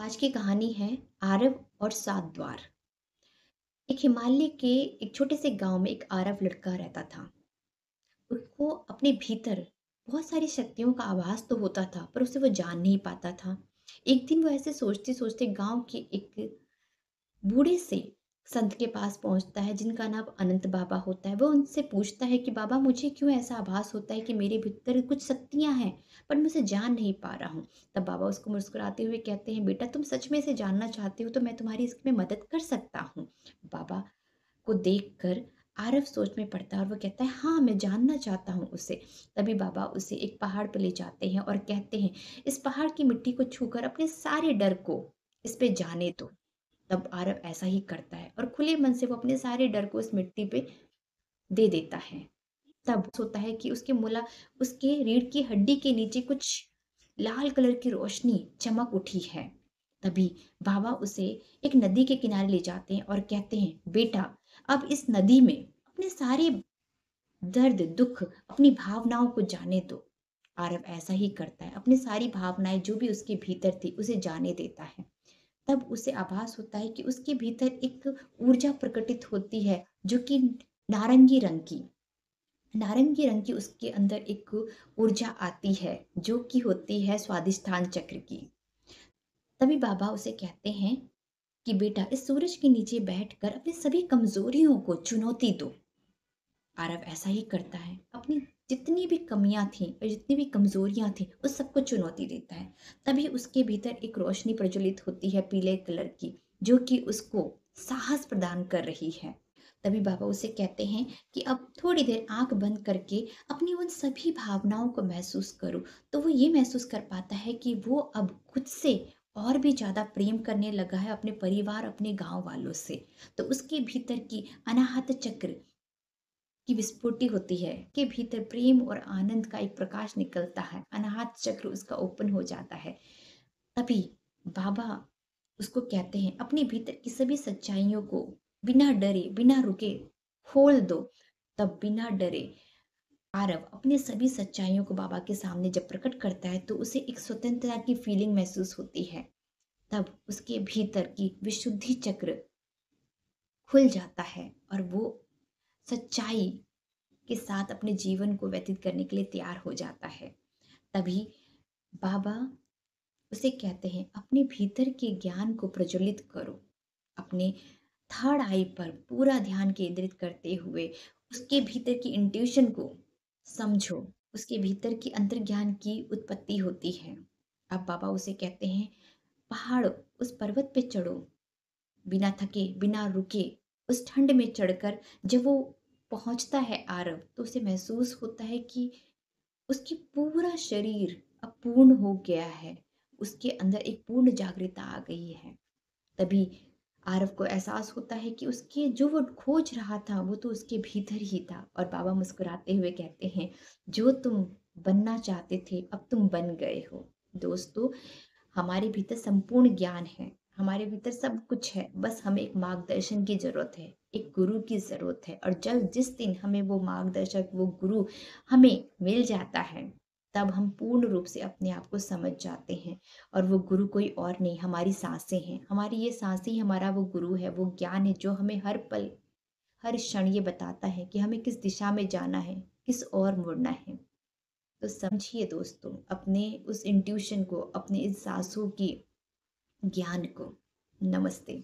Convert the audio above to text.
आज की कहानी है आरव और सात द्वार। एक हिमालय के एक छोटे से गांव में एक आरव लड़का रहता था। उसको अपने भीतर बहुत सारी शक्तियों का आभास तो होता था, पर उसे वो जान नहीं पाता था। एक दिन वो ऐसे सोचते सोचते गांव के एक बूढ़े से संत के पास पहुंचता है, जिनका नाम अनंत बाबा होता है। वो उनसे पूछता है कि बाबा, मुझे क्यों ऐसा आभास होता है कि मेरे भीतर कुछ शक्तियां हैं, पर मैं उसे जान नहीं पा रहा हूँ। तब बाबा उसको मुस्कुराते हुए कहते हैं, बेटा तुम सच में इसे जानना चाहते हो तो मैं तुम्हारी इसमें मदद कर सकता हूँ। बाबा को देखकर आरव सोच में पड़ता है और वो कहता है, हाँ मैं जानना चाहता हूँ उसे। तभी बाबा उसे एक पहाड़ पर ले जाते हैं और कहते हैं, इस पहाड़ की मिट्टी को छूकर अपने सारे डर को इस पे जाने दो। तब आरव ऐसा ही करता है और खुले मन से वो अपने सारे डर को उस मिट्टी पे दे देता है। तब होता है कि उसके रीढ़ की हड्डी के नीचे कुछ लाल कलर की रोशनी चमक उठी है। तभी बाबा उसे एक नदी के किनारे ले जाते हैं और कहते हैं, बेटा अब इस नदी में अपने सारे दर्द दुख अपनी भावनाओं को जाने दो। आरव ऐसा ही करता है, अपनी सारी भावनाएं जो भी उसके भीतर थी उसे जाने देता है। तब उसे आभास होता है कि उसके भीतर एक ऊर्जा प्रकटित होती है, जो कि नारंगी रंग की नारंगी रंग की उसके अंदर एक ऊर्जा आती है, जो कि होती है स्वादिष्ठान चक्र की। तभी बाबा उसे कहते हैं कि बेटा इस सूरज के नीचे बैठकर अपनी सभी कमजोरियों को चुनौती दो। आरव ऐसा ही करता है, अपनी जितनी भी कमियां थी और जितनी भी कमजोरियां थी उस सबको चुनौती देता है। तभी उसके भीतर एक रोशनी प्रज्वलित होती है पीले कलर की, जो कि उसको साहस प्रदान कर रही है। तभी बाबा उसे कहते हैं कि अब थोड़ी देर आंख बंद करके अपनी उन सभी भावनाओं को महसूस करो। तो वो ये महसूस कर पाता है कि वो अब खुद से और भी ज्यादा प्रेम करने लगा है, अपने परिवार अपने गांव वालों से। तो उसके भीतर की अनाहत चक्र की विस्फोटी होती है, के भीतर प्रेम और आनंद का एक प्रकाश निकलता है, अनाहत चक्र उसका ओपन हो जाता है। तभी बाबा उसको कहते हैं, अपने भीतर की सभी सच्चाइयों को बिना डरे बिना रुके खोल दो। तब बिना डरे आरव अपने सभी सच्चाइयों को बाबा के सामने जब प्रकट करता है तो उसे एक स्वतंत्रता की फीलिंग महसूस होती है। तब उसके भीतर की विशुद्धि चक्र खुल जाता है और वो सच्चाई के साथ अपने जीवन को व्यतीत करने के लिए तैयार हो जाता है। तभी बाबा उसे कहते हैं, अपने भीतर के ज्ञान को प्रज्वलित करो। अपने थर्ड आई पर पूरा ध्यान केंद्रित करते हुए उसके भीतर की इंट्यूशन को समझो। उसके भीतर की अंतर्ज्ञान की उत्पत्ति होती है। अब बाबा उसे कहते हैं, पहाड़ उस पर्वत पे चढ़ो, बिना थके बिना रुके। उस ठंड में चढ़कर जब वो पहुंचता है आरव, तो उसे महसूस होता है कि उसकी पूरा शरीर अब पूर्ण हो गया है। उसके अंदर एक पूर्ण जागृता आ गई है। तभी आरव को एहसास होता है कि उसके जो वो खोज रहा था वो तो उसके भीतर ही था। और बाबा मुस्कुराते हुए कहते हैं, जो तुम बनना चाहते थे अब तुम बन गए हो। दोस्तों, हमारे भीतर संपूर्ण ज्ञान है, हमारे भीतर सब कुछ है, बस हमें एक मार्गदर्शन की जरूरत है, एक गुरु की जरूरत है। और जब जिस दिन हमें वो मार्गदर्शक वो गुरु हमें मिल जाता है, तब हम पूर्ण रूप से अपने आप को समझ जाते हैं। और वो गुरु कोई और नहीं, हमारी सांसें हैं। हमारी ये सांसें ही हमारा वो गुरु है, वो ज्ञान है जो हमें हर पल हर क्षण ये बताता है कि हमें किस दिशा में जाना है, किस ओर मुड़ना है। तो समझिए दोस्तों अपने उस इंट्यूशन को, अपने इस सांसों की ज्ञान को। नमस्ते।